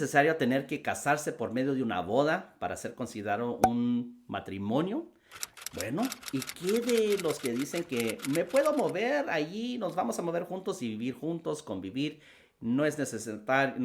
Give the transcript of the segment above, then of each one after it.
necesario tener que casarse por medio de una boda para ser considerado un matrimonio? Bueno, ¿y qué de los que dicen que me puedo mover allí, nos vamos a mover juntos y vivir juntos, convivir? No es necesario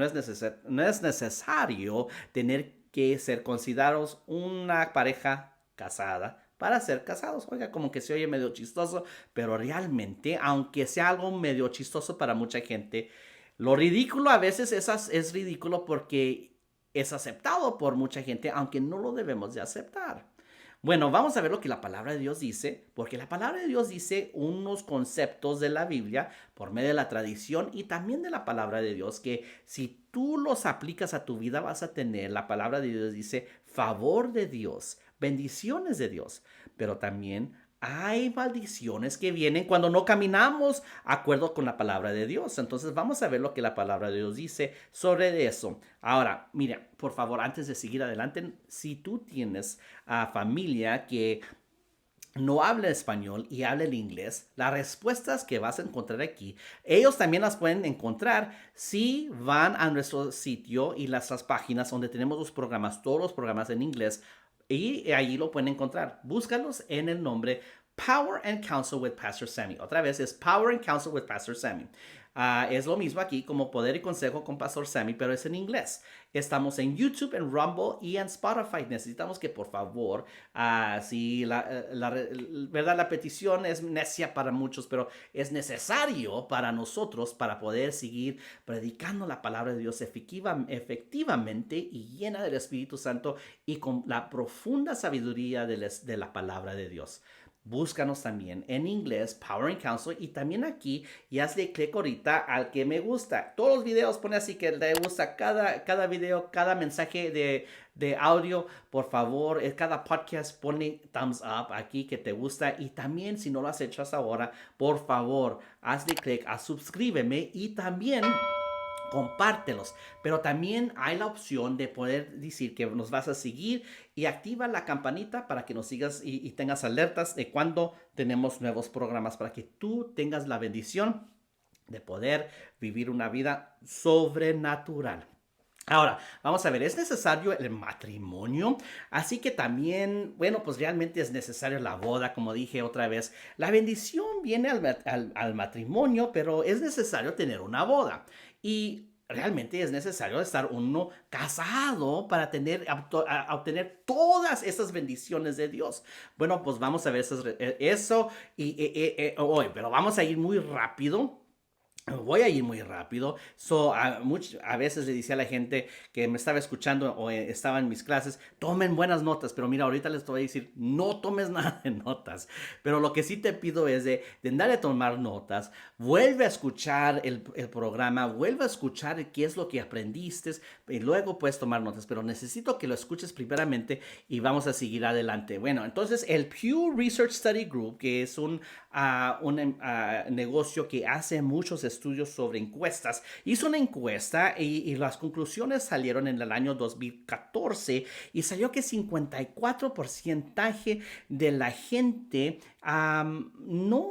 tener que ser considerados una pareja casada para ser casados. Oiga, como que se oye medio chistoso, pero realmente, aunque sea algo medio chistoso para mucha gente, lo ridículo a veces es ridículo porque es aceptado por mucha gente, aunque no lo debemos de aceptar. Bueno, vamos a ver lo que la palabra de Dios dice, porque la palabra de Dios dice unos conceptos de la Biblia por medio de la tradición y también de la palabra de Dios, que si tú los aplicas a tu vida vas a tener, la palabra de Dios dice, favor de Dios, bendiciones de Dios, pero también hay maldiciones que vienen cuando no caminamos de acuerdo con la palabra de Dios. Entonces vamos a ver lo que la palabra de Dios dice sobre eso. Ahora, mira, por favor, antes de seguir adelante, si tú tienes familia que no habla español y habla el inglés, las respuestas que vas a encontrar aquí, ellos también las pueden encontrar si van a nuestro sitio y las páginas donde tenemos los programas, todos los programas en inglés, y allí lo pueden encontrar. Búscalos en el nombre Power and Counsel with Pastor Sammy. Otra vez es Power and Counsel with Pastor Sammy. Es lo mismo aquí como Poder y Consejo con Pastor Sammy, pero es en inglés. Estamos en YouTube, en Rumble y en Spotify. Necesitamos que por favor, si verdad la petición es necia para muchos, pero es necesario para nosotros para poder seguir predicando la palabra de Dios efectivamente y llena del Espíritu Santo y con la profunda sabiduría de la palabra de Dios. Búscanos también en inglés, Power and Counsel, y también aquí, y hazle clic ahorita al que me gusta. Todos los videos pone así que le gusta cada video, cada mensaje de audio. Por favor, cada podcast pone thumbs up aquí que te gusta. Y también, si no lo has hecho hasta ahora, por favor, hazle clic a suscríbeme y también compártelos, pero también hay la opción de poder decir que nos vas a seguir y activa la campanita para que nos sigas y tengas alertas de cuando tenemos nuevos programas para que tú tengas la bendición de poder vivir una vida sobrenatural. Ahora, vamos a ver, es necesario el matrimonio, así que también, bueno, pues realmente es necesario la boda, como dije otra vez. La bendición viene al matrimonio, pero es necesario tener una boda. Y realmente es necesario estar uno casado para obtener todas esas bendiciones de Dios. Bueno, pues vamos a ver eso hoy, pero vamos a ir muy rápido. Voy a ir muy rápido. A veces le decía a la gente que me estaba escuchando o estaba en mis clases, tomen buenas notas, pero mira, ahorita les voy a decir, no tomes nada de notas. Pero lo que sí te pido es de andar a tomar notas, vuelve a escuchar el programa, vuelve a escuchar qué es lo que aprendiste y luego puedes tomar notas, pero necesito que lo escuches primeramente y vamos a seguir adelante. Bueno, entonces el Pew Research Study Group, que es un negocio que hace muchos estudios sobre encuestas. Hizo una encuesta y las conclusiones salieron en el año 2014 y salió que 54% de la gente no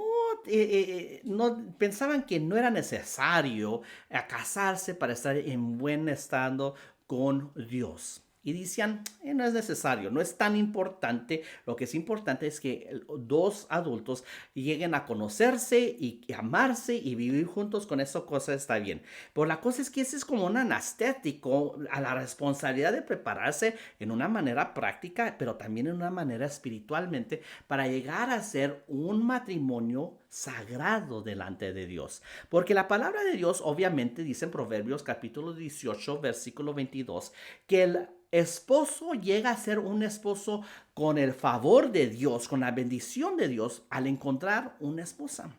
pensaban que no era necesario casarse para estar en buen estado con Dios. Y decían, no es necesario, no es tan importante. Lo que es importante es que dos adultos lleguen a conocerse y amarse y vivir juntos. Con esa cosa está bien. Pero la cosa es que ese es como un anestético a la responsabilidad de prepararse en una manera práctica, pero también en una manera espiritualmente para llegar a ser un matrimonio sagrado delante de Dios. Porque la palabra de Dios obviamente dice en Proverbios capítulo 18, versículo 22, que el esposo llega a ser un esposo con el favor de Dios, con la bendición de Dios al encontrar una esposa.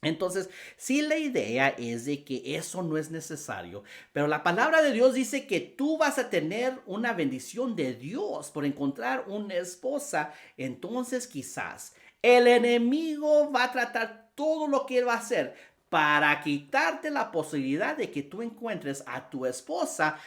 Entonces, sí, la idea es de que eso no es necesario, pero la palabra de Dios dice que tú vas a tener una bendición de Dios por encontrar una esposa. Entonces, quizás el enemigo va a tratar todo lo que él va a hacer para quitarte la posibilidad de que tú encuentres a tu esposa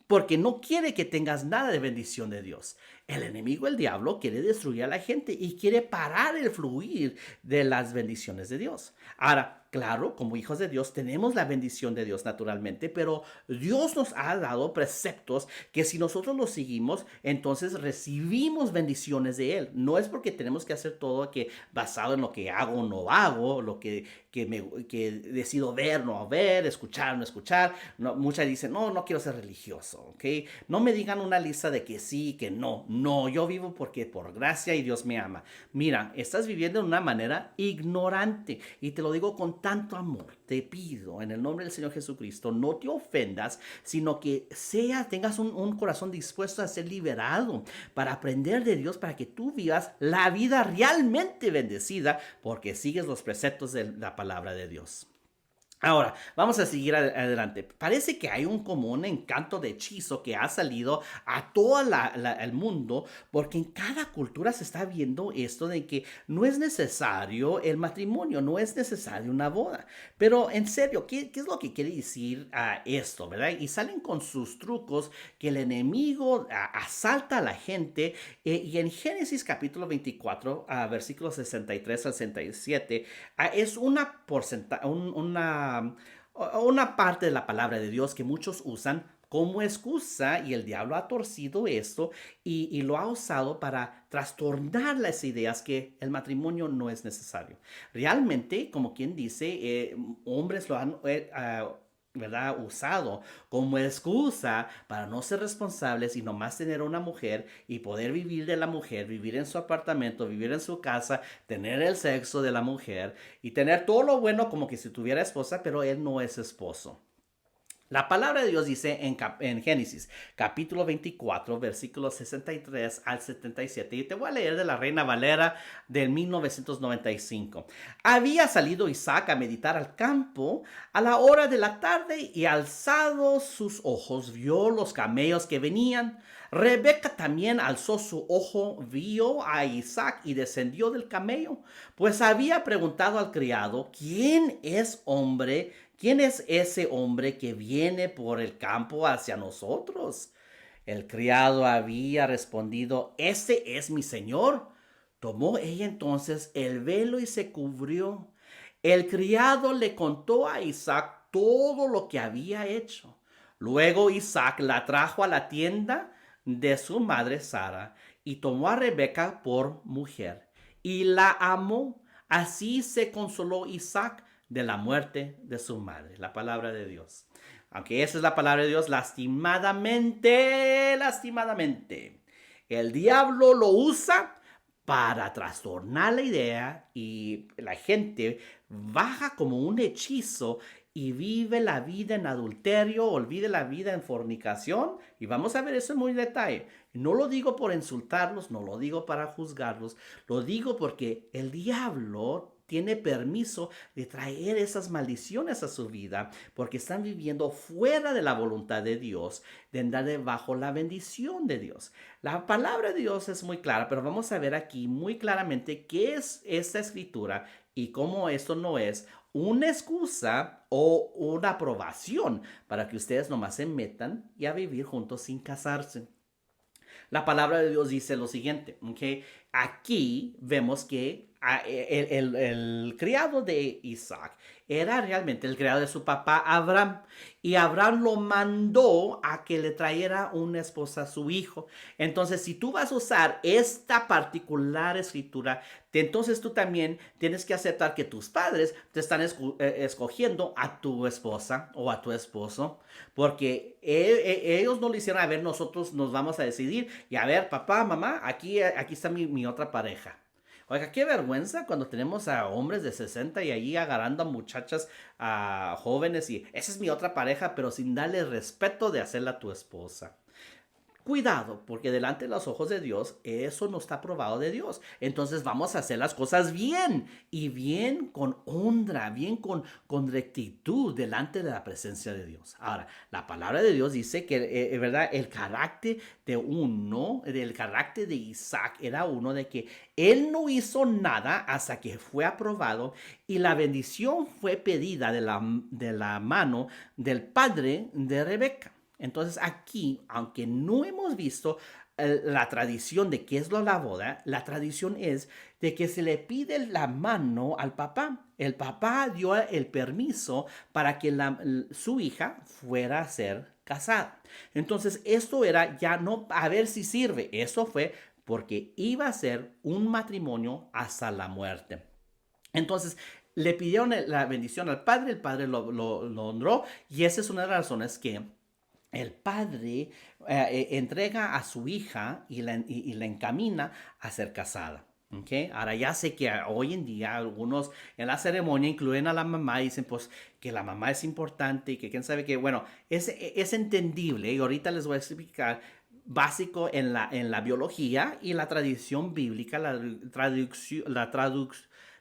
porque no quiere que tengas nada de bendición de Dios. El enemigo, el diablo, quiere destruir a la gente y quiere parar el fluir de las bendiciones de Dios. Ahora, claro, como hijos de Dios tenemos la bendición de Dios naturalmente, pero Dios nos ha dado preceptos que si nosotros los seguimos, entonces recibimos bendiciones de Él. No es porque tenemos que hacer todo que basado en lo que hago o no hago, lo que decido ver, no ver, escuchar, no escuchar. No, muchas dicen, no, no quiero ser religioso, ¿ok? No me digan una lista de que sí, que no. No, yo vivo porque por gracia y Dios me ama. Mira, estás viviendo de una manera ignorante y te lo digo con tanto amor. Te pido en el nombre del Señor Jesucristo, no te ofendas, sino que tengas un corazón dispuesto a ser liberado para aprender de Dios, para que tú vivas la vida realmente bendecida porque sigues los preceptos de la palabra de Dios. Ahora, vamos a seguir adelante. Parece que hay un común encanto de hechizo que ha salido a todo el mundo, porque en cada cultura se está viendo esto de que no es necesario el matrimonio, no es necesario una boda. Pero en serio, ¿qué es lo que quiere decir esto, verdad? Y salen con sus trucos que el enemigo asalta a la gente. Y en Génesis capítulo 24, versículos 63 al 67, es una parte de la palabra de Dios que muchos usan como excusa y el diablo ha torcido esto y lo ha usado para trastornar las ideas que el matrimonio no es necesario. Realmente, como quien dice, hombres lo han ¿verdad? Usado como excusa para no ser responsables y nomás tener una mujer y poder vivir de la mujer, vivir en su apartamento, vivir en su casa, tener el sexo de la mujer y tener todo lo bueno como que si tuviera esposa, pero él no es esposo. La palabra de Dios dice en Génesis, capítulo 24, versículos 63 al 77. Y te voy a leer de la Reina Valera del 1995. Había salido Isaac a meditar al campo a la hora de la tarde y alzado sus ojos vio los camellos que venían. Rebeca también alzó su ojo, vio a Isaac y descendió del camello, pues había preguntado al criado, ¿quién es hombre? ¿Quién es ese hombre que viene por el campo hacia nosotros? El criado había respondido, ese es mi señor. Tomó ella entonces el velo y se cubrió. El criado le contó a Isaac todo lo que había hecho. Luego Isaac la trajo a la tienda de su madre Sara y tomó a Rebeca por mujer y la amó. Así se consoló Isaac de la muerte de su madre. La palabra de Dios. Aunque esa es la palabra de Dios, lastimadamente, el diablo lo usa para trastornar la idea y la gente baja como un hechizo y vive la vida en adulterio, olvide la vida en fornicación. Y vamos a ver eso en muy detalle. No lo digo por insultarlos, no lo digo para juzgarlos, lo digo porque el diablo tiene permiso de traer esas maldiciones a su vida porque están viviendo fuera de la voluntad de Dios, de andar bajo la bendición de Dios. La palabra de Dios es muy clara, pero vamos a ver aquí muy claramente qué es esta escritura y cómo esto no es una excusa o una aprobación para que ustedes nomás se metan y a vivir juntos sin casarse. La palabra de Dios dice lo siguiente, ¿ok? Aquí vemos que el criado de Isaac era realmente el criado de su papá Abraham. Y Abraham lo mandó a que le trajera una esposa a su hijo. Entonces, si tú vas a usar esta particular escritura, entonces tú también tienes que aceptar que tus padres te están escogiendo a tu esposa o a tu esposo, porque ellos no lo hicieron, a ver, nosotros nos vamos a decidir, y a ver, papá, mamá, aquí está mi otra pareja. Oiga, qué vergüenza cuando tenemos a hombres de 60 y ahí agarrando a muchachas jóvenes y esa es mi otra pareja, pero sin darle respeto de hacerla tu esposa. Cuidado, porque delante de los ojos de Dios, eso no está aprobado de Dios. Entonces vamos a hacer las cosas bien y bien con honra, bien con rectitud delante de la presencia de Dios. Ahora, la palabra de Dios dice que, ¿verdad? El carácter del carácter de Isaac era uno de que él no hizo nada hasta que fue aprobado y la bendición fue pedida de la mano del padre de Rebeca. Entonces aquí, aunque no hemos visto la tradición de qué es la boda, la tradición es de que se le pide la mano al papá. El papá dio el permiso para que su hija fuera a ser casada. Entonces, esto era ya no a ver si sirve. Eso fue porque iba a ser un matrimonio hasta la muerte. Entonces, le pidieron la bendición al padre, el padre lo honró, y esa es una de las razones que el padre entrega a su hija y la encamina a ser casada. ¿Okay? Ahora ya sé que hoy en día algunos en la ceremonia incluyen a la mamá y dicen pues que la mamá es importante y que quién sabe qué. Bueno, es entendible y ahorita les voy a explicar básico en la biología y la tradición bíblica,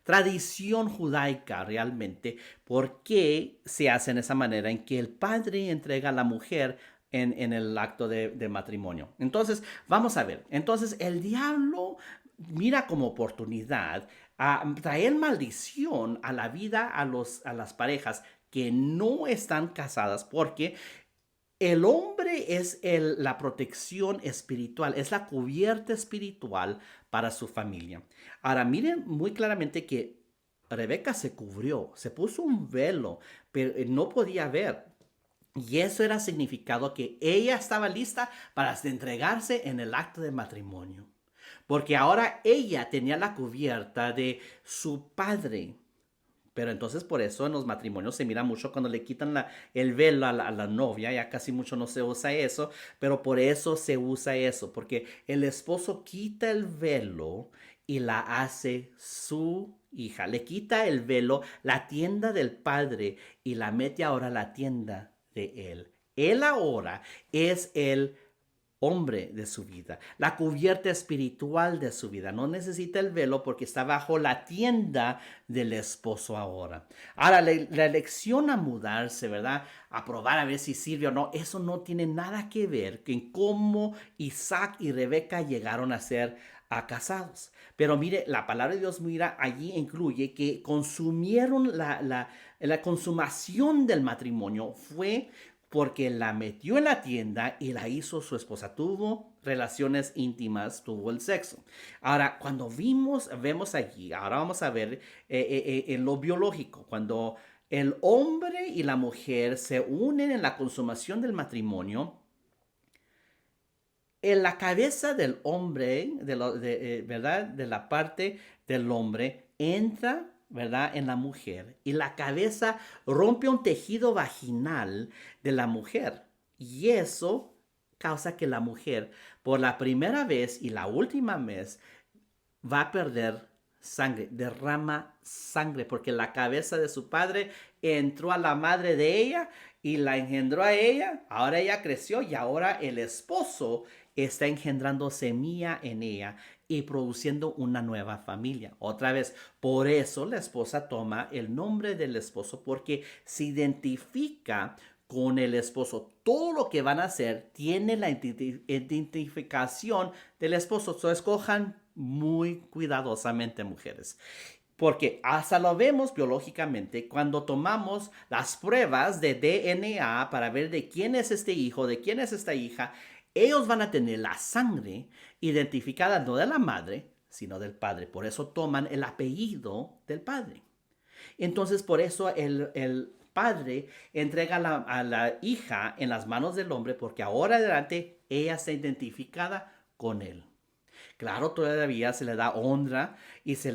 tradición judaica realmente, por qué se hace en esa manera en que el padre entrega a la mujer en el acto de matrimonio. Entonces, vamos a ver. Entonces, el diablo mira como oportunidad a traer maldición a la vida a las parejas que no están casadas porque el hombre es la protección espiritual, es la cubierta espiritual para su familia. Ahora, miren muy claramente que Rebeca se cubrió, se puso un velo, pero no podía ver. Y eso era significado que ella estaba lista para entregarse en el acto de matrimonio. Porque ahora ella tenía la cubierta de su padre. Pero entonces por eso en los matrimonios se mira mucho cuando le quitan el velo a la novia, ya casi mucho no se usa eso, pero por eso se usa eso, porque el esposo quita el velo y la hace su hija, le quita el velo, la tienda del padre y la mete ahora a la tienda de él. Él ahora es el hombre de su vida, la cubierta espiritual de su vida. No necesita el velo porque está bajo la tienda del esposo ahora. Ahora, la elección a mudarse, ¿verdad? A probar a ver si sirve o no, eso no tiene nada que ver con cómo Isaac y Rebeca llegaron a ser casados. Pero mire, la palabra de Dios mira allí incluye que consumieron la consumación del matrimonio fue porque la metió en la tienda y la hizo su esposa. Tuvo relaciones íntimas, tuvo el sexo. Ahora, cuando vemos allí, ahora vamos a ver en lo biológico, cuando el hombre y la mujer se unen en la consumación del matrimonio, en la cabeza del hombre, ¿verdad? De la parte del hombre, entra, ¿verdad? En la mujer. Y la cabeza rompe un tejido vaginal de la mujer. Y eso causa que la mujer, por la primera vez y la última vez, va a perder sangre, derrama sangre, porque la cabeza de su padre entró a la madre de ella y la engendró a ella. Ahora ella creció y ahora el esposo está engendrando semilla en ella y produciendo una nueva familia. Otra vez, por eso la esposa toma el nombre del esposo porque se identifica con el esposo. Todo lo que van a hacer tiene la identificación del esposo. So, escojan muy cuidadosamente, mujeres. Porque hasta lo vemos biológicamente cuando tomamos las pruebas de DNA para ver de quién es este hijo, de quién es esta hija, ellos van a tener la sangre identificada no de la madre, sino del padre. Por eso toman el apellido del padre. Entonces, por eso el padre entrega a la hija en las manos del hombre, porque ahora adelante ella está identificada con él. Claro, todavía se le da honra y se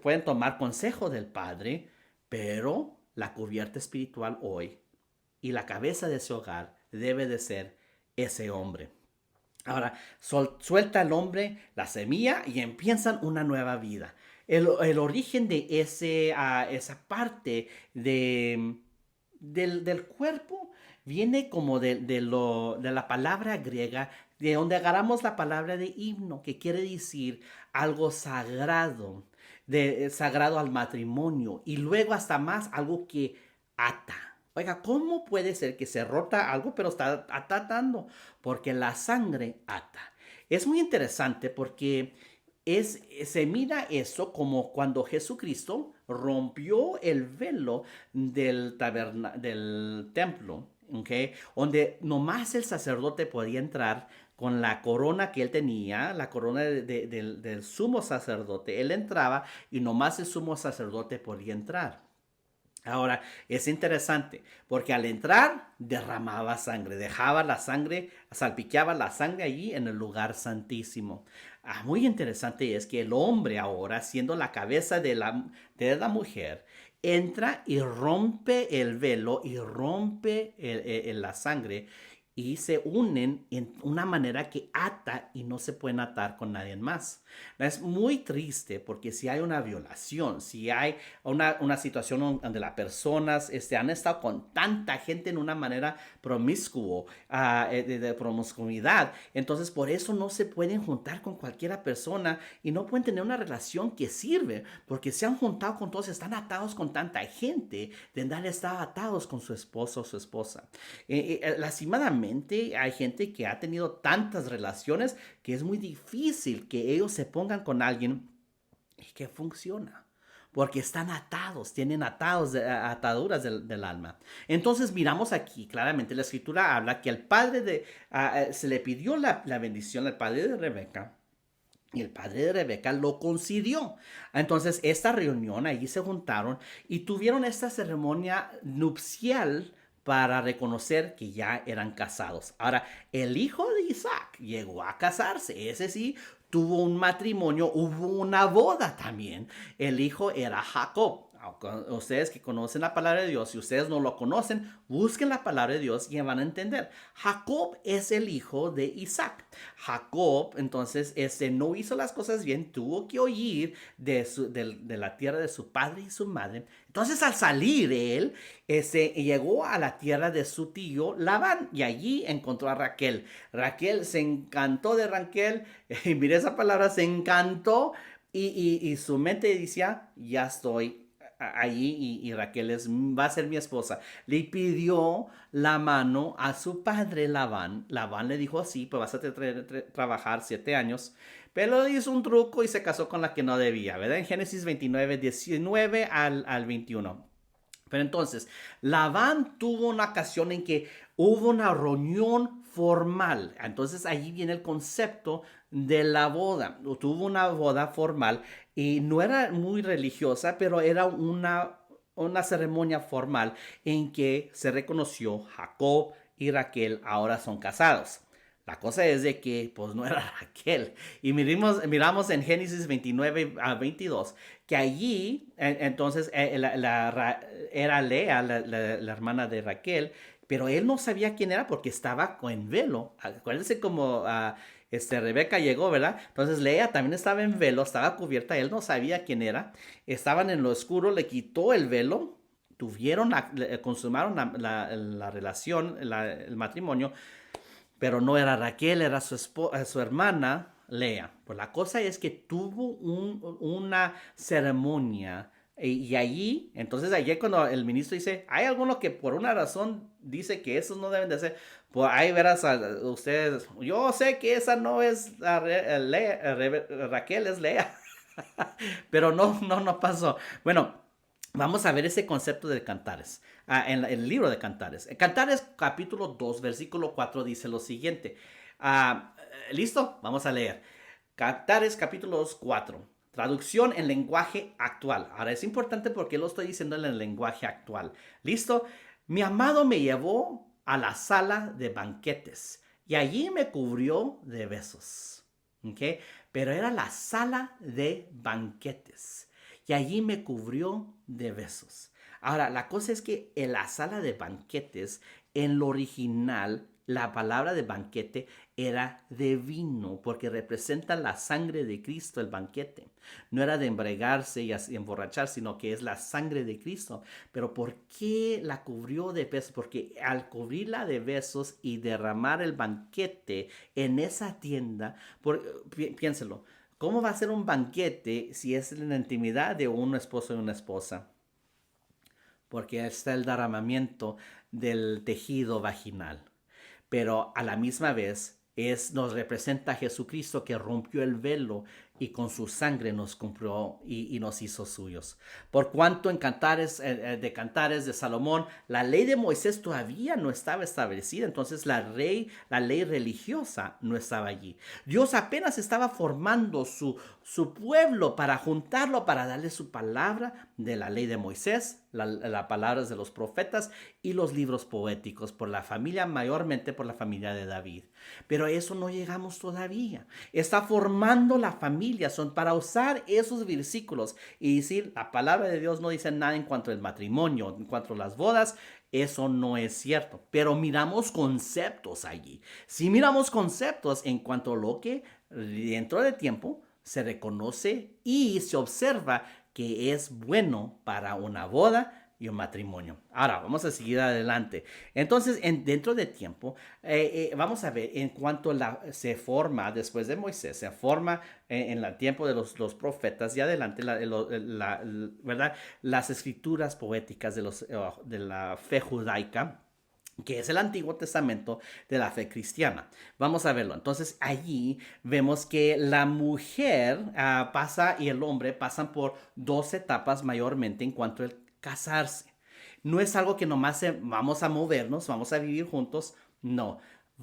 pueden tomar consejo del padre, pero la cubierta espiritual hoy y la cabeza de ese hogar debe de ser ese hombre. Ahora, suelta el hombre la semilla y empiezan una nueva vida. El origen de esa parte del cuerpo viene como de la palabra griega, de donde agarramos la palabra de himno, que quiere decir algo sagrado, sagrado al matrimonio, y luego hasta más algo que ata. Oiga, ¿cómo puede ser que se rota algo pero está atando? Porque la sangre ata. Es muy interesante porque se mira eso como cuando Jesucristo rompió el velo del templo, ¿ok? Donde nomás el sacerdote podía entrar con la corona que él tenía, la corona del sumo sacerdote. Él entraba y nomás el sumo sacerdote podía entrar. Ahora, es interesante porque al entrar derramaba sangre, dejaba la sangre, salpiqueaba la sangre allí en el lugar santísimo. Muy interesante es que el hombre ahora, siendo la cabeza de la mujer, entra y rompe el velo y rompe la sangre y se unen en una manera que ata y no se pueden atar con nadie más. Es muy triste porque si hay una violación, si hay una situación donde las personas han estado con tanta gente en una manera promiscuo, de promiscuidad, entonces por eso no se pueden juntar con cualquiera persona y no pueden tener una relación que sirve, porque se han juntado con todos, están atados con tanta gente, de andar estar atados con su esposo o su esposa. Lastimadamente hay gente que ha tenido tantas relaciones que es muy difícil que ellos se pongan con alguien y que funciona. Porque están atados, tienen ataduras del alma. Entonces miramos aquí claramente, la escritura habla que el padre se le pidió la bendición al padre de Rebeca. Y el padre de Rebeca lo concedió. Entonces, esta reunión, allí se juntaron y tuvieron esta ceremonia nupcial para reconocer que ya eran casados. Ahora, el hijo de Isaac llegó a casarse. Ese sí, tuvo un matrimonio, hubo una boda también. El hijo era Jacob. Ustedes que conocen la palabra de Dios, si ustedes no lo conocen, busquen la palabra de Dios y van a entender. Jacob es el hijo de Isaac. Jacob, entonces, no hizo las cosas bien, tuvo que huir de la tierra de su padre y su madre. Entonces, al salir él, llegó a la tierra de su tío Labán y allí encontró a Raquel. Raquel se encantó de Raquel, y mire esa palabra, se encantó y su mente decía, ya estoy allí y Raquel va a ser mi esposa. Le pidió la mano a su padre Labán. Labán le dijo así, pues vas a trabajar 7 años. Pero hizo un truco y se casó con la que no debía, ¿verdad? En Génesis 29, 19 al 21. Pero entonces, Labán tuvo una ocasión en que hubo una reunión formal. Entonces, allí viene el concepto de la boda. Tuvo una boda formal y no era muy religiosa, pero era una ceremonia formal en que se reconoció Jacob y Raquel ahora son casados. La cosa es de que pues no era Raquel. Y miramos en Génesis 29 a 22 que allí entonces era Lea, la hermana de Raquel, pero él no sabía quién era porque estaba en velo. Acuérdense como Rebeca llegó, ¿verdad? Entonces Lea también estaba en velo, estaba cubierta, él no sabía quién era. Estaban en lo oscuro, le quitó el velo, consumaron la relación, el matrimonio, pero no era Raquel, era su hermana Lea. Pues la cosa es que tuvo una ceremonia y allí, entonces allí cuando el ministro dice, hay alguno que por una razón dice que esos no deben de ser, pues ahí verás a ustedes, yo sé que esa no es Raquel, es Lea, pero no pasó. Bueno, vamos a ver ese concepto de cantares. En el libro de Cantares. Cantares capítulo 2, versículo 4 dice lo siguiente. ¿Listo? Vamos a leer. Cantares capítulo 2, 4. Traducción en lenguaje actual. Ahora es importante porque lo estoy diciendo en el lenguaje actual. ¿Listo? Mi amado me llevó a la sala de banquetes y allí me cubrió de besos. ¿Ok? Pero era la sala de banquetes y allí me cubrió de besos. Ahora, la cosa es que en la sala de banquetes, en lo original, la palabra de banquete era de vino, porque representa la sangre de Cristo, el banquete. No era de embriagarse y emborrachar, sino que es la sangre de Cristo. Pero ¿por qué la cubrió de besos? Porque al cubrirla de besos y derramar el banquete en esa tienda, piénselo, ¿cómo va a ser un banquete si es en la intimidad de un esposo y una esposa? Porque está el derramamiento del tejido vaginal. Pero a la misma vez nos representa a Jesucristo que rompió el velo y con su sangre nos compró y nos hizo suyos. Por cuanto en Cantares de Salomón, la ley de Moisés todavía no estaba establecida, entonces la ley religiosa no estaba allí. Dios apenas estaba formando su pueblo para juntarlo, para darle su palabra de la ley de Moisés, las palabras de los profetas y los libros poéticos por la familia, mayormente por la familia de David. Pero eso no llegamos todavía. Está formando la familia, son para usar esos versículos y decir, la palabra de Dios no dice nada en cuanto al matrimonio, en cuanto a las bodas. Eso no es cierto, pero miramos conceptos allí. Si miramos conceptos en cuanto a lo que dentro de tiempo se reconoce y se observa que es bueno para una boda y un matrimonio. Ahora, vamos a seguir adelante. Entonces, dentro de tiempo, vamos a ver en cuanto se forma después de Moisés, se forma en el tiempo de los profetas y adelante, ¿verdad? Las escrituras poéticas de la fe judaica, que es el Antiguo Testamento de la fe cristiana. Vamos a verlo. Entonces allí vemos que la mujer pasa y el hombre pasan por dos etapas mayormente en cuanto a casarse. No es algo que nomás vamos a movernos, vamos a vivir juntos. No,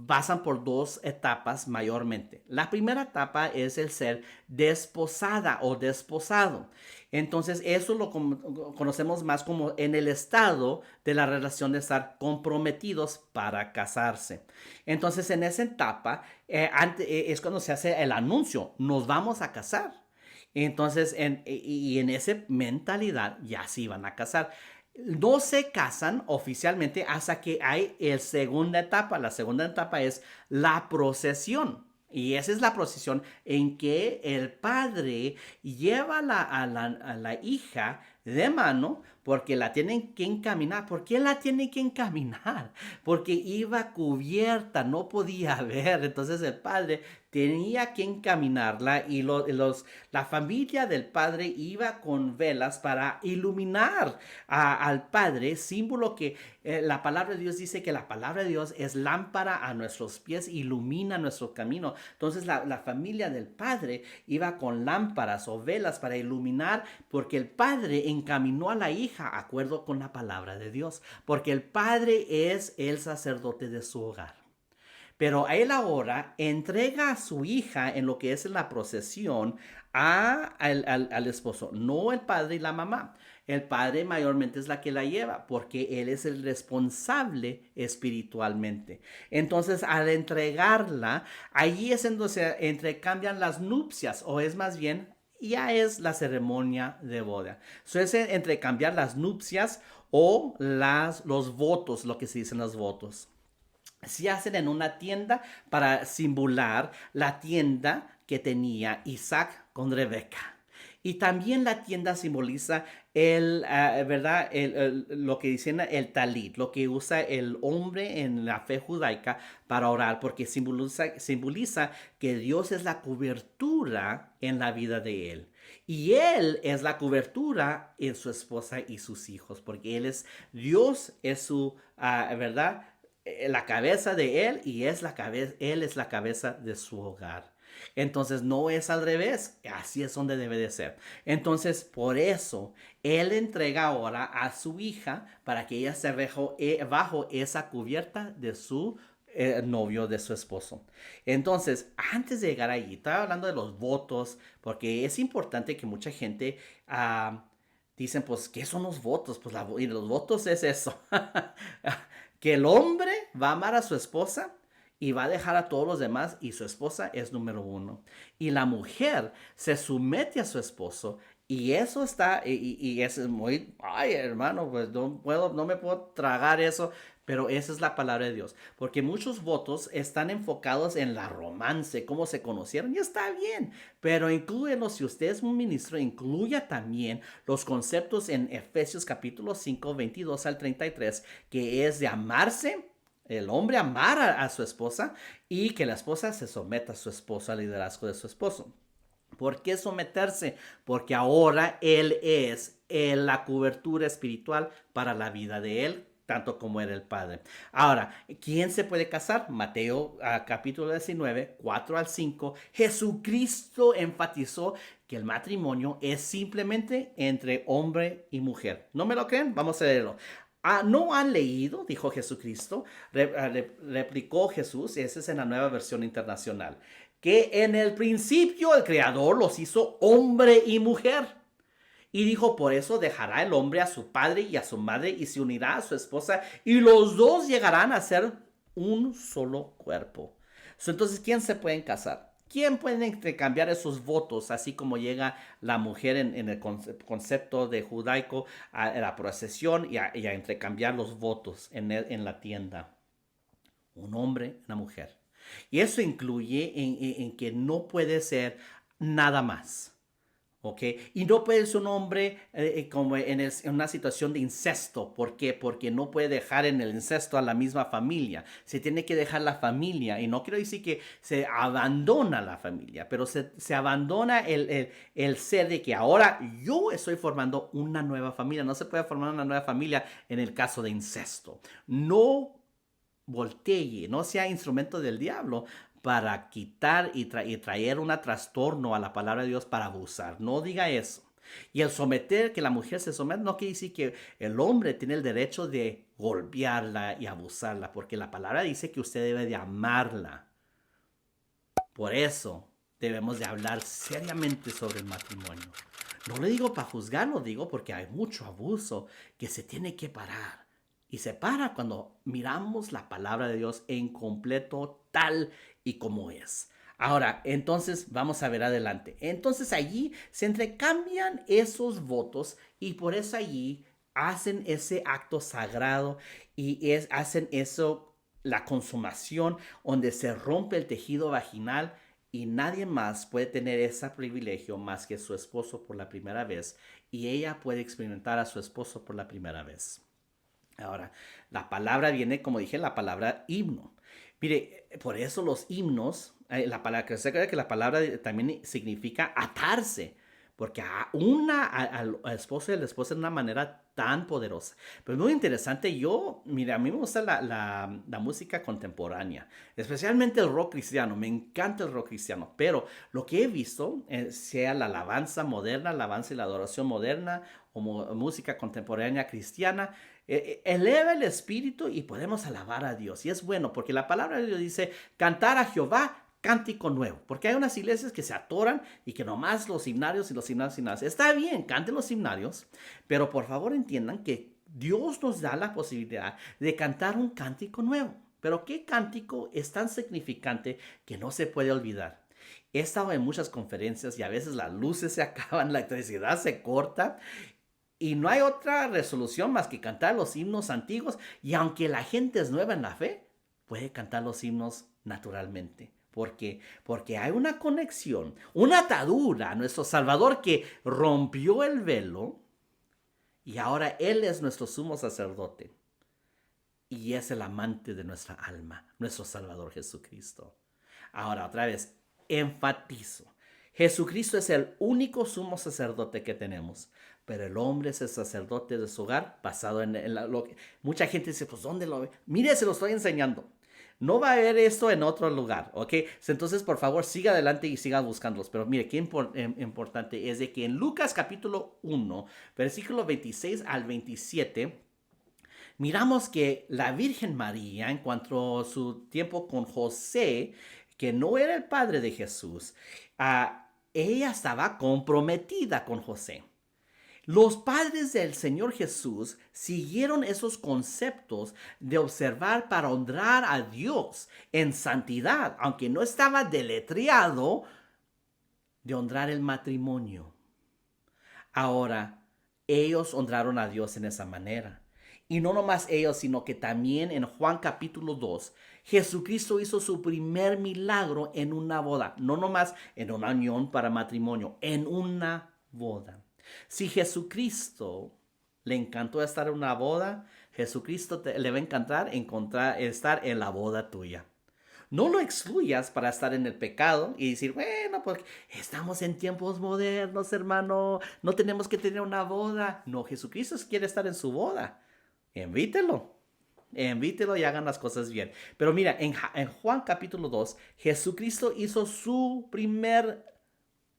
pasan por dos etapas mayormente. La primera etapa es el ser desposada o desposado. Entonces eso lo conocemos más como en el estado de la relación de estar comprometidos para casarse. Entonces en esa etapa es cuando se hace el anuncio, nos vamos a casar. Entonces, y en esa mentalidad ya se iban a casar. No se casan oficialmente hasta que hay la segunda etapa. La segunda etapa es la procesión. Y esa es la procesión en que el padre lleva a la hija de mano porque la tienen que encaminar. ¿Por qué la tienen que encaminar? Porque iba cubierta, no podía ver. Entonces el padre tenía que encaminarla y la familia del padre iba con velas para iluminar al padre, símbolo que la palabra de Dios dice que la palabra de Dios es lámpara a nuestros pies, ilumina nuestro camino. Entonces la familia del padre iba con lámparas o velas para iluminar porque el padre encaminó a la hija acuerdo con la palabra de Dios, porque el padre es el sacerdote de su hogar. Pero él ahora entrega a su hija en lo que es la procesión al esposo, no el padre y la mamá. El padre mayormente es la que la lleva porque él es el responsable espiritualmente. Entonces, al entregarla, allí es en donde se entrecambian las nupcias, o es más bien, ya es la ceremonia de boda. Eso es entrecambiar las nupcias o los votos, lo que se dicen los votos. Se hacen en una tienda para simular la tienda que tenía Isaac con Rebeca. Y también la tienda simboliza ¿verdad? Lo que dicen el talit, lo que usa el hombre en la fe judaica para orar, porque simboliza que Dios es la cobertura en la vida de él. Y él es la cobertura en su esposa y sus hijos, porque Dios es su, ¿verdad? La cabeza de él y él es la cabeza de su hogar. Entonces no es al revés, así es donde debe de ser. Entonces por eso él entrega ahora a su hija para que ella se bajo esa cubierta de su novio, de su esposo. Entonces, antes de llegar allí, estaba hablando de los votos, porque es importante que mucha gente dicen, pues, ¿qué son los votos? Pues y los votos es eso. Que el hombre va a amar a su esposa y va a dejar a todos los demás y su esposa es número uno. Y la mujer se somete a su esposo y eso está, y eso es muy, ay hermano, pues no me puedo tragar eso, pero esa es la palabra de Dios. Porque muchos votos están enfocados en la romance, cómo se conocieron, y está bien. Pero inclúyenlo, si usted es un ministro, incluya también los conceptos en Efesios capítulo 5, 22 al 33, que es de amarse, el hombre amar a su esposa y que la esposa se someta a su esposo, al liderazgo de su esposo. ¿Por qué someterse? Porque ahora él es la cobertura espiritual para la vida de él tanto como era el Padre. Ahora, ¿quién se puede casar? Mateo capítulo 19, 4 al 5. Jesucristo enfatizó que el matrimonio es simplemente entre hombre y mujer. ¿No me lo creen? Vamos a leerlo. ¿No han leído? Dijo Jesucristo. Replicó Jesús, y esa es en la Nueva Versión Internacional, que en el principio el Creador los hizo hombre y mujer. Y dijo, por eso dejará el hombre a su padre y a su madre y se unirá a su esposa y los dos llegarán a ser un solo cuerpo. Entonces, ¿quién se pueden casar? ¿Quién puede intercambiar esos votos, así como llega la mujer en el concepto de judaico a la procesión y a intercambiar los votos en la tienda? Un hombre y una mujer. Y eso incluye en que no puede ser nada más. ¿Ok? Y no puede ser un hombre como en una situación de incesto. ¿Por qué? Porque no puede dejar en el incesto a la misma familia. Se tiene que dejar la familia. Y no quiero decir que se abandona la familia, pero se abandona el ser de que ahora yo estoy formando una nueva familia. No se puede formar una nueva familia en el caso de incesto. No voltee, no sea instrumento del diablo para quitar y traer un trastorno a la palabra de Dios para abusar. No diga eso. Y el someter, que la mujer se someta, no quiere decir que el hombre tiene el derecho de golpearla y abusarla, porque la palabra dice que usted debe de amarla. Por eso debemos de hablar seriamente sobre el matrimonio. No le digo para juzgarlo, digo porque hay mucho abuso que se tiene que parar. Y se para cuando miramos la palabra de Dios en completo tal y como es. Ahora, entonces vamos a ver adelante. Entonces allí se intercambian esos votos y por eso allí hacen ese acto sagrado y hacen eso, la consumación, donde se rompe el tejido vaginal y nadie más puede tener ese privilegio más que su esposo por la primera vez y ella puede experimentar a su esposo por la primera vez. Ahora, la palabra viene, como dije, la palabra himno. Mire, por eso los himnos, la palabra, que se cree que la palabra también significa atarse, porque al esposo y a la esposa de una manera tan poderosa. Pero es muy interesante, mire, a mí me gusta la música contemporánea, especialmente el rock cristiano, me encanta el rock cristiano, pero lo que he visto, sea la alabanza moderna, la alabanza y la adoración moderna, o música contemporánea cristiana, eleva el espíritu y podemos alabar a Dios. Y es bueno porque la palabra de Dios dice, cantar a Jehová cántico nuevo. Porque hay unas iglesias que se atoran y que nomás los himnarios y los himnarios. Está bien, canten los himnarios, pero por favor entiendan que Dios nos da la posibilidad de cantar un cántico nuevo. Pero qué cántico es tan significante que no se puede olvidar. He estado en muchas conferencias y a veces las luces se acaban, la electricidad se corta y no hay otra resolución más que cantar los himnos antiguos. Y aunque la gente es nueva en la fe, puede cantar los himnos naturalmente. ¿Por qué? Porque hay una conexión, una atadura a nuestro Salvador que rompió el velo y ahora Él es nuestro sumo sacerdote. Y es el amante de nuestra alma, nuestro Salvador Jesucristo. Ahora, otra vez, enfatizo. Jesucristo es el único sumo sacerdote que tenemos, pero el hombre es el sacerdote de su hogar basado lo que mucha gente dice, pues ¿dónde lo ve? Mire, se lo estoy enseñando. No va a haber esto en otro lugar, ¿ok? Entonces, por favor, siga adelante y siga buscándolos. Pero mire, qué importante es de que en Lucas capítulo 1, versículo 26 al 27, miramos que la Virgen María, en cuanto a su tiempo con José, que no era el padre de Jesús, ella estaba comprometida con José. Los padres del Señor Jesús siguieron esos conceptos de observar para honrar a Dios en santidad, aunque no estaba deletreado, de honrar el matrimonio. Ahora, ellos honraron a Dios en esa manera. Y no nomás ellos, sino que también en Juan capítulo 2, Jesucristo hizo su primer milagro en una boda. No nomás en una unión para matrimonio, en una boda. Si Jesucristo le encantó estar en una boda, Jesucristo le va a encantar estar en la boda tuya. No lo excluyas para estar en el pecado y decir, bueno, pues estamos en tiempos modernos, hermano, no tenemos que tener una boda. No, Jesucristo quiere estar en su boda. Invítelo. invítelo y hagan las cosas bien. Pero mira, en Juan capítulo 2, Jesucristo hizo su primer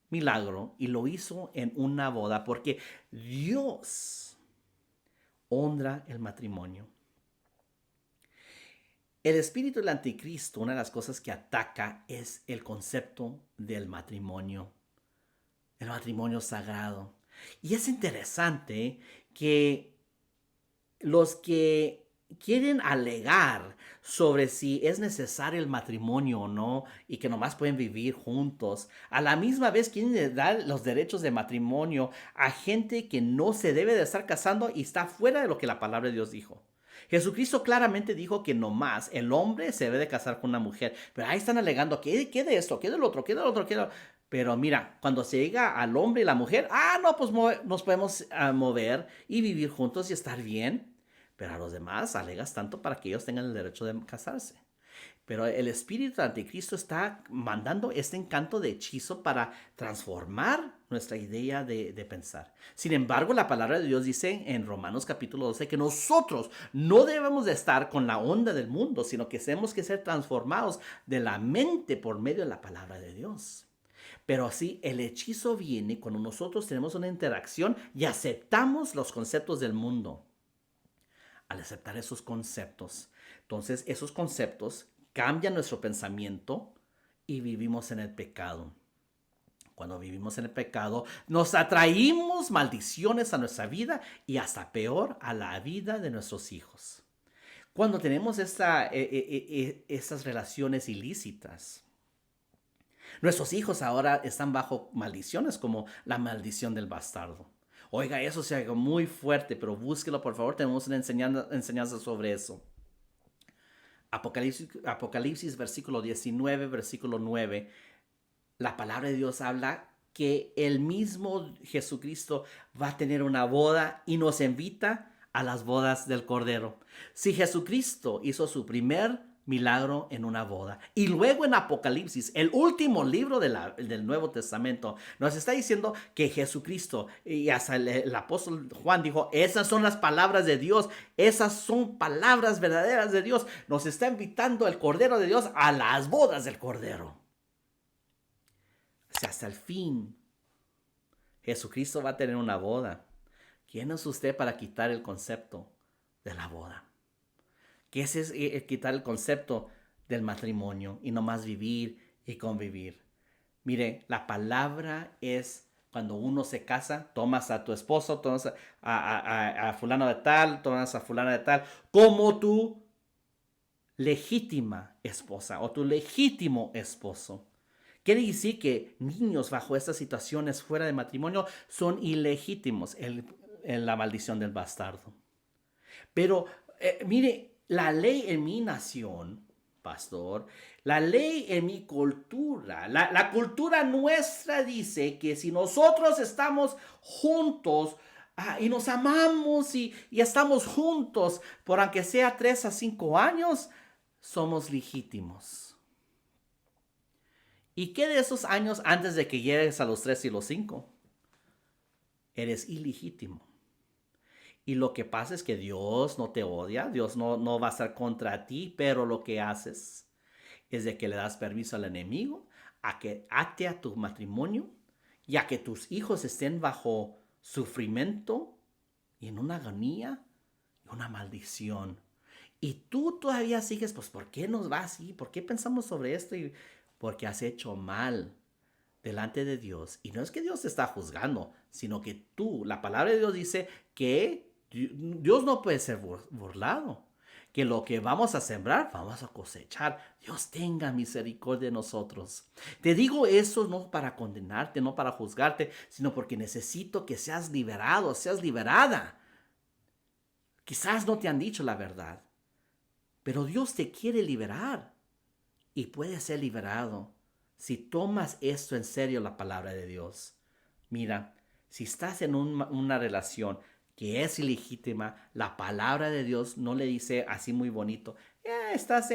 milagro y lo hizo en una boda porque Dios honra el matrimonio. El espíritu del anticristo, una de las cosas que ataca es el concepto del matrimonio, el matrimonio sagrado. Y es interesante que los que quieren alegar sobre si es necesario el matrimonio o no y que nomás pueden vivir juntos, a la misma vez quieren dar los derechos de matrimonio a gente que no se debe de estar casando y está fuera de lo que la palabra de Dios dijo. Jesucristo claramente dijo que nomás el hombre se debe de casar con una mujer, pero ahí están alegando que qué de esto, qué del otro, qué del otro, qué del otro. Pero mira, cuando se llega al hombre y la mujer, no, pues nos podemos mover y vivir juntos y estar bien. Pero a los demás alegas tanto para que ellos tengan el derecho de casarse. Pero el espíritu del anticristo está mandando este encanto de hechizo para transformar nuestra idea de pensar. Sin embargo, la palabra de Dios dice en Romanos capítulo 12 que nosotros no debemos de estar con la onda del mundo, sino que tenemos que ser transformados de la mente por medio de la palabra de Dios. Pero así el hechizo viene cuando nosotros tenemos una interacción y aceptamos los conceptos del mundo. Al aceptar esos conceptos, entonces esos conceptos cambian nuestro pensamiento y vivimos en el pecado. Cuando vivimos en el pecado, nos atraímos maldiciones a nuestra vida y hasta peor a la vida de nuestros hijos. Cuando tenemos estas relaciones ilícitas, nuestros hijos ahora están bajo maldiciones como la maldición del bastardo. Oiga, eso se haga muy fuerte, pero búsquelo por favor, tenemos una enseñanza sobre eso. Apocalipsis versículo 19, versículo 9, la palabra de Dios habla que el mismo Jesucristo va a tener una boda y nos invita a las bodas del Cordero. Si Jesucristo hizo su primer milagro en una boda. Y luego en Apocalipsis, el último libro del Nuevo Testamento, nos está diciendo que Jesucristo y hasta el apóstol Juan dijo, esas son las palabras de Dios, esas son palabras verdaderas de Dios. Nos está invitando el Cordero de Dios a las bodas del Cordero. O sea, hasta el fin, Jesucristo va a tener una boda. ¿Quién es usted para quitar el concepto de la boda? Que ese es quitar el concepto del matrimonio y nomás vivir y convivir. Mire, la palabra es cuando uno se casa, tomas a tu esposo, tomas a fulano de tal, tomas a fulana de tal, como tu legítima esposa o tu legítimo esposo. Quiere decir que niños bajo estas situaciones fuera de matrimonio son ilegítimos en la maldición del bastardo. Pero mire, la ley en mi nación, pastor, la ley en mi cultura, la cultura nuestra dice que si nosotros estamos juntos y nos amamos y estamos juntos por aunque sea 3 a 5 años, somos legítimos. ¿Y qué de esos años antes de que llegues a los 3 y los 5? Eres ilegítimo. Y lo que pasa es que Dios no te odia, Dios no va a estar contra ti, pero lo que haces es de que le das permiso al enemigo a que ate a tu matrimonio y a que tus hijos estén bajo sufrimiento y en una agonía y una maldición. Y tú todavía sigues, pues ¿por qué nos va así? ¿Por qué pensamos sobre esto? Porque has hecho mal delante de Dios. Y no es que Dios te está juzgando, sino que tú, la palabra de Dios dice que Dios no puede ser burlado. Que lo que vamos a sembrar, vamos a cosechar. Dios tenga misericordia de nosotros. Te digo eso no para condenarte, no para juzgarte, sino porque necesito que seas liberado, seas liberada. Quizás no te han dicho la verdad, pero Dios te quiere liberar y puedes ser liberado si tomas esto en serio, la palabra de Dios. Mira, si estás en una relación que es ilegítima, la palabra de Dios no le dice así muy bonito, estás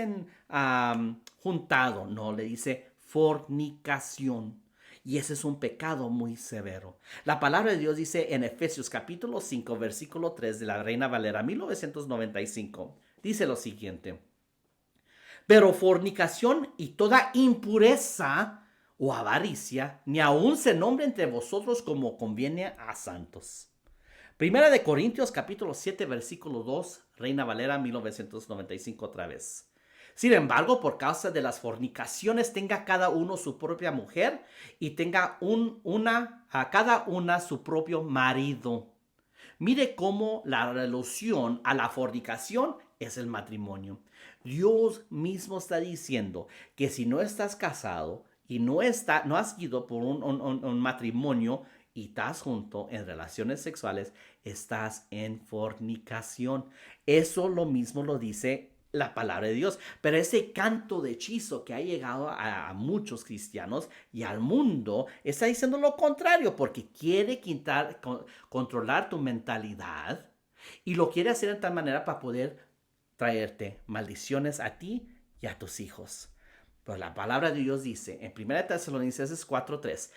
juntado, no, le dice fornicación. Y ese es un pecado muy severo. La palabra de Dios dice en Efesios capítulo 5, versículo 3 de la Reina Valera 1995. dice lo siguiente: pero fornicación y toda impureza o avaricia, ni aun se nombre entre vosotros como conviene a santos. Primera de Corintios capítulo 7 versículo 2, Reina Valera 1995 otra vez. Sin embargo, por causa de las fornicaciones, tenga cada uno su propia mujer y tenga a cada una su propio marido. Mire cómo la relación a la fornicación es el matrimonio. Dios mismo está diciendo que si no estás casado y no has ido por un matrimonio y estás junto en relaciones sexuales, estás en fornicación. Eso lo mismo lo dice la palabra de Dios. Pero ese canto de hechizo que ha llegado a muchos cristianos y al mundo está diciendo lo contrario, porque quiere controlar tu mentalidad y lo quiere hacer de tal manera para poder traerte maldiciones a ti y a tus hijos. Pero la palabra de Dios dice en 1 Tesalonicenses 4:3,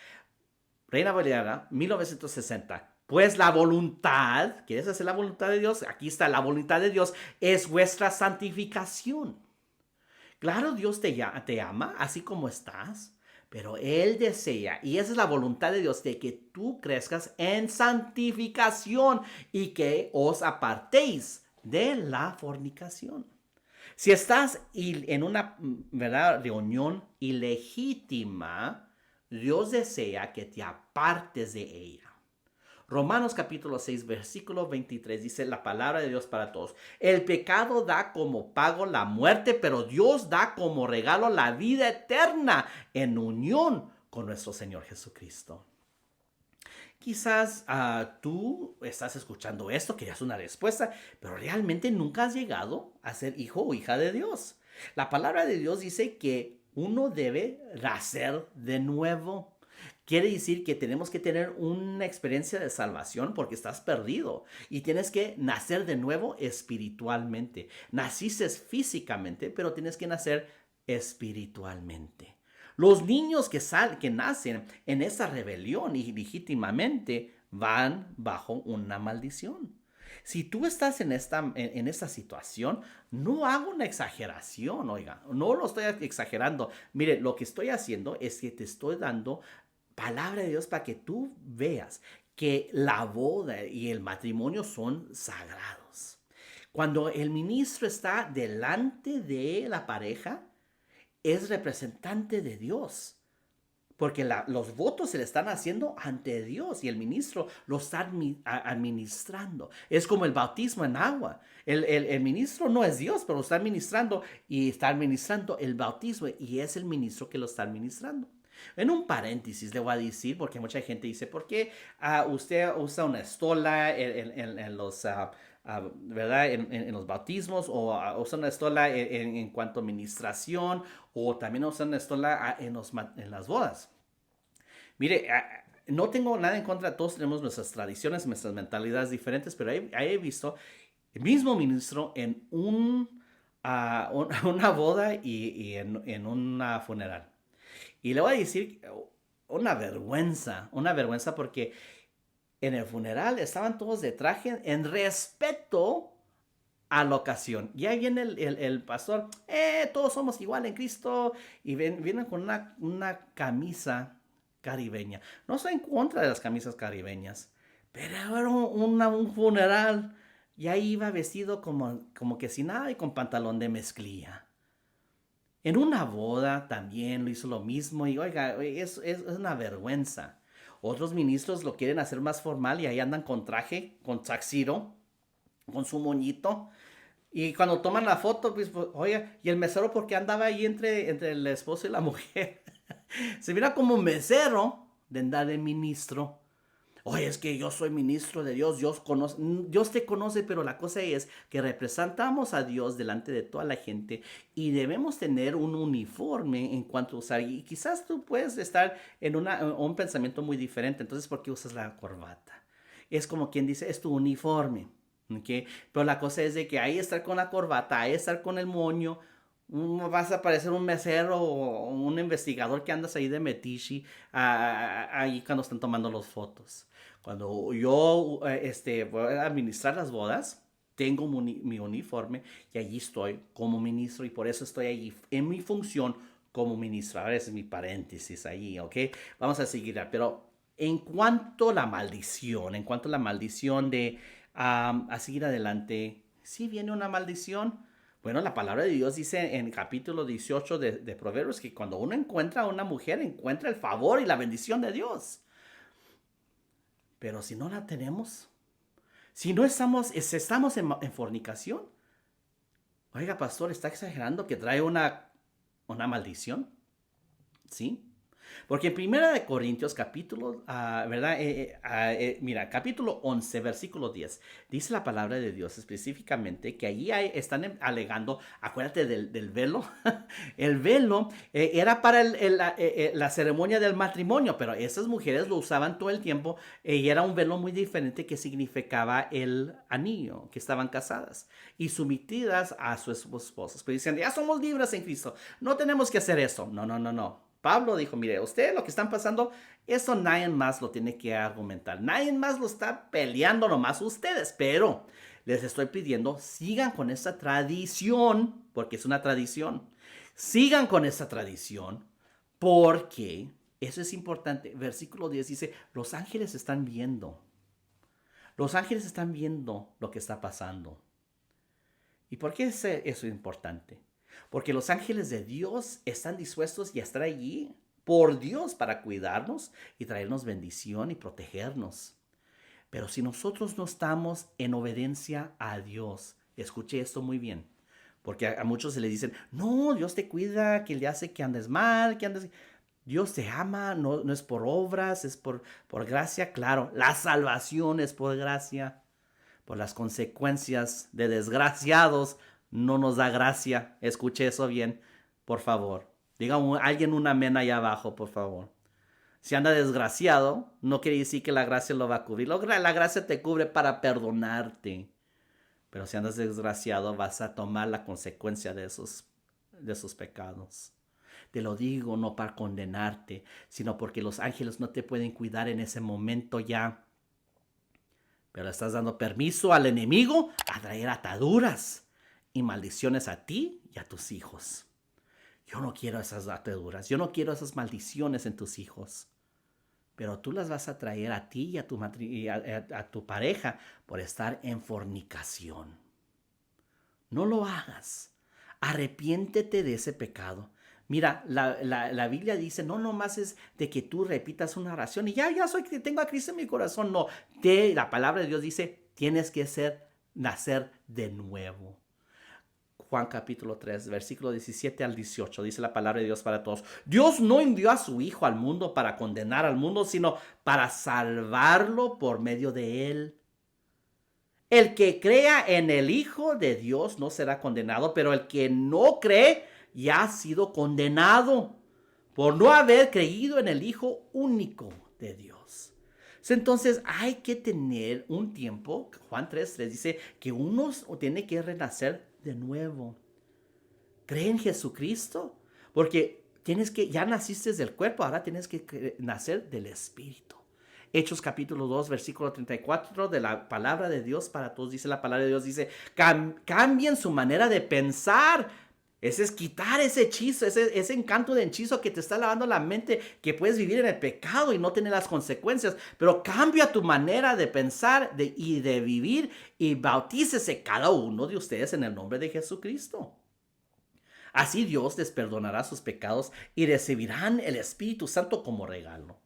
Reina Valera 1960, pues la voluntad, ¿quieres hacer la voluntad de Dios? Aquí está, la voluntad de Dios es vuestra santificación. Claro, Dios te ama así como estás, pero Él desea, y esa es la voluntad de Dios, de que tú crezcas en santificación y que os apartéis de la fornicación. Si estás en una, ¿verdad?, reunión ilegítima, Dios desea que te apartes de ella. Romanos capítulo 6, versículo 23 dice la palabra de Dios para todos: el pecado da como pago la muerte, pero Dios da como regalo la vida eterna en unión con nuestro Señor Jesucristo. Quizás tú estás escuchando esto, querías una respuesta, pero realmente nunca has llegado a ser hijo o hija de Dios. La palabra de Dios dice que uno debe nacer de nuevo. Quiere decir que tenemos que tener una experiencia de salvación porque estás perdido y tienes que nacer de nuevo espiritualmente. Naciste físicamente, pero tienes que nacer espiritualmente. Los niños que nacen en esa rebelión ilegítimamente van bajo una maldición. Si tú estás en esta situación, no hago una exageración, oiga, no lo estoy exagerando. Mire, lo que estoy haciendo es que te estoy dando palabra de Dios para que tú veas que la boda y el matrimonio son sagrados. Cuando el ministro está delante de la pareja, es representante de Dios. Porque los votos se le están haciendo ante Dios y el ministro lo está administrando. Es como el bautismo en agua. El ministro no es Dios, pero lo está administrando y está administrando el bautismo y es el ministro que lo está administrando. En un paréntesis le voy a decir, porque mucha gente dice, ¿por qué usted usa una estola en los... ¿verdad? En los bautismos o usan una estola en cuanto a administración o también usan una estola en las bodas? Mire, no tengo nada en contra, todos tenemos nuestras tradiciones, nuestras mentalidades diferentes, pero ahí he visto el mismo ministro en una boda y en una funeral. Y le voy a decir una vergüenza porque en el funeral estaban todos de traje en respeto a la ocasión. Y ahí viene el pastor, todos somos igual en Cristo, y vienen con una camisa caribeña. No estoy en contra de las camisas caribeñas, pero era un funeral, y ahí iba vestido como que sin nada y con pantalón de mezclilla. En una boda también lo hizo lo mismo, y oiga, es una vergüenza. Otros ministros lo quieren hacer más formal y ahí andan con traje, con tuxedo, con su moñito. Y cuando toman la foto, pues, oye, ¿y el mesero por qué andaba ahí entre el esposo y la mujer? Se mira como mesero de andar de ministro. Oye, es que yo soy ministro de Dios, Dios te conoce, pero la cosa es que representamos a Dios delante de toda la gente y debemos tener un uniforme en cuanto a usar. Y quizás tú puedes estar en un pensamiento muy diferente, entonces ¿por qué usas la corbata? Es como quien dice, es tu uniforme, ¿ok? Pero la cosa es de que ahí estar con la corbata, ahí estar con el moño, vas a parecer un mesero o un investigador que andas ahí de metiche ahí cuando están tomando las fotos. Cuando yo voy a administrar las bodas, tengo mi uniforme y allí estoy como ministro y por eso estoy allí en mi función como ministro. Ahora ese es mi paréntesis ahí, ¿ok? Vamos a seguir, pero en cuanto a la maldición de a seguir adelante, si viene una maldición. Bueno, la palabra de Dios dice en el capítulo 18 de Proverbios que cuando uno encuentra a una mujer, encuentra el favor y la bendición de Dios. Pero si no la tenemos, si no estamos en fornicación, oiga, pastor, ¿está exagerando que trae una maldición? ¿Sí? Porque en Primera de Corintios, capítulo, ¿verdad? Mira, capítulo 11, versículo 10, dice la palabra de Dios específicamente que allí están alegando, acuérdate del velo, el velo era para la ceremonia del matrimonio, pero esas mujeres lo usaban todo el tiempo y era un velo muy diferente que significaba el anillo, que estaban casadas y sometidas a sus esposos. Pero dicen, ya somos libres en Cristo, no tenemos que hacer eso. No, no, no, no. Pablo dijo, mire, usted lo que están pasando, eso nadie más lo tiene que argumentar. Nadie más lo está peleando, nomás ustedes. Pero les estoy pidiendo, sigan con esa tradición, porque es una tradición. Sigan con esa tradición, porque eso es importante. Versículo 10 dice, los ángeles están viendo. Los ángeles están viendo lo que está pasando. ¿Y por qué eso es importante? Porque los ángeles de Dios están dispuestos y están allí por Dios para cuidarnos y traernos bendición y protegernos. Pero si nosotros no estamos en obediencia a Dios, escuche esto muy bien, porque a muchos se les dicen, no, Dios te cuida, que le hace que andes mal, que andes... Dios te ama, no, no es por obras, es por gracia, claro, la salvación es por gracia, por las consecuencias de desgraciados, no nos da gracia. Escuche eso bien, por favor. Diga alguien un amén allá abajo, por favor. Si anda desgraciado, no quiere decir que la gracia lo va a cubrir. La gracia te cubre para perdonarte. Pero si andas desgraciado, vas a tomar la consecuencia de esos pecados. Te lo digo no para condenarte, sino porque los ángeles no te pueden cuidar en ese momento ya. Pero estás dando permiso al enemigo a traer ataduras y maldiciones a ti y a tus hijos. Yo no quiero esas ataduras, yo no quiero esas maldiciones en tus hijos. Pero tú las vas a traer a ti y a tu pareja por estar en fornicación. No lo hagas. Arrepiéntete de ese pecado. Mira, la Biblia dice, no nomás es de que tú repitas una oración y ya tengo a Cristo en mi corazón. No, la palabra de Dios dice, tienes que nacer de nuevo. Juan capítulo 3, versículo 17 al 18, dice la palabra de Dios para todos. Dios no envió a su Hijo al mundo para condenar al mundo, sino para salvarlo por medio de él. El que crea en el Hijo de Dios no será condenado, pero el que no cree ya ha sido condenado por no haber creído en el Hijo único de Dios. Entonces hay que tener un tiempo, Juan 3:3 dice que uno tiene que renacer de nuevo. ¿Cree en Jesucristo? Porque ya naciste del cuerpo, ahora tienes que nacer del Espíritu. Hechos capítulo 2, versículo 34 de la palabra de Dios para todos, dice la palabra de Dios, dice, cambien su manera de pensar. Ese es quitar ese hechizo, ese encanto de hechizo que te está lavando la mente, que puedes vivir en el pecado y no tener las consecuencias. Pero cambia tu manera de pensar y de vivir y bautícese cada uno de ustedes en el nombre de Jesucristo. Así Dios les perdonará sus pecados y recibirán el Espíritu Santo como regalo.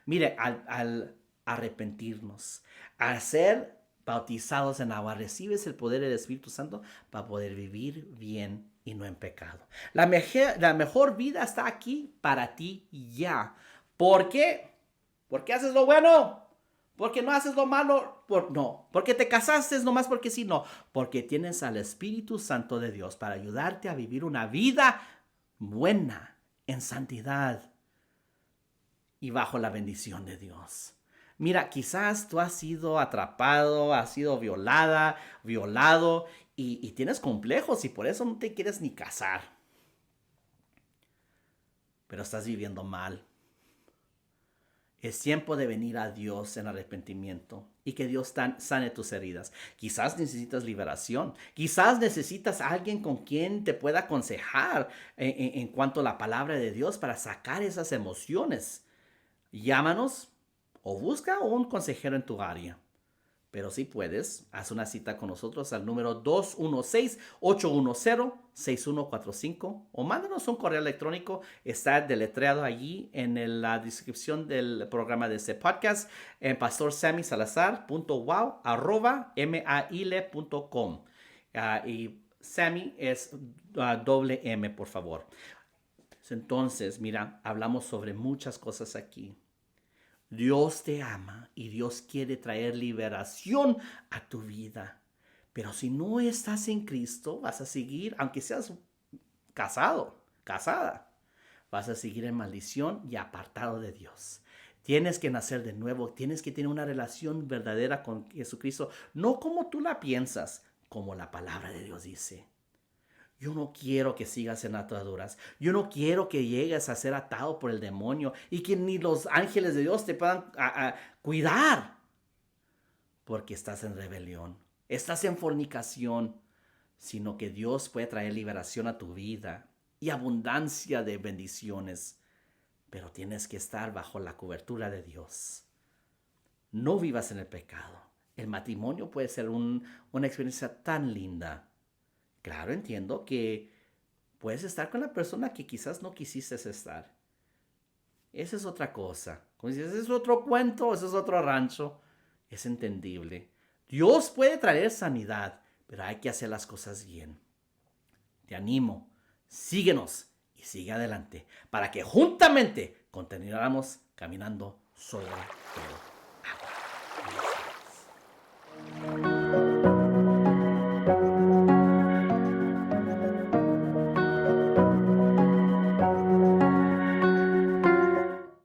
Mire, al arrepentirnos, al ser bautizados en agua, recibes el poder del Espíritu Santo para poder vivir bien y no en pecado. La mejor vida está aquí para ti ya. ¿Por qué? Porque haces lo bueno. Porque no haces lo malo. No. Porque te casaste nomás porque sí. No. Porque tienes al Espíritu Santo de Dios para ayudarte a vivir una vida buena, en santidad y bajo la bendición de Dios. Mira, quizás tú has sido atrapado, has sido violado y tienes complejos y por eso no te quieres ni casar. Pero estás viviendo mal. Es tiempo de venir a Dios en arrepentimiento y que Dios sane tus heridas. Quizás necesitas liberación. Quizás necesitas a alguien con quien te pueda aconsejar en cuanto a la palabra de Dios para sacar esas emociones. Llámanos o busca un consejero en tu área. Pero si puedes, haz una cita con nosotros al número 216-810-6145 o mándanos un correo electrónico. Está deletreado allí en la descripción del programa de este podcast en pastorsammysalazar.wow@maile.com. Y Sammy es doble M, por favor. Entonces, mira, hablamos sobre muchas cosas aquí. Dios te ama y Dios quiere traer liberación a tu vida. Pero si no estás en Cristo, vas a seguir, aunque seas casado, casada, vas a seguir en maldición y apartado de Dios. Tienes que nacer de nuevo, tienes que tener una relación verdadera con Jesucristo, no como tú la piensas, como la palabra de Dios dice. Yo no quiero que sigas en ataduras. Yo no quiero que llegues a ser atado por el demonio y que ni los ángeles de Dios te puedan cuidar. Porque estás en rebelión, estás en fornicación, sino que Dios puede traer liberación a tu vida y abundancia de bendiciones. Pero tienes que estar bajo la cobertura de Dios. No vivas en el pecado. El matrimonio puede ser una experiencia tan linda. Claro, entiendo que puedes estar con la persona que quizás no quisiste estar. Esa es otra cosa. Como dices, ese es otro cuento, ese es otro rancho. Es entendible. Dios puede traer sanidad, pero hay que hacer las cosas bien. Te animo, síguenos y sigue adelante para que juntamente continuáramos caminando sobre todo.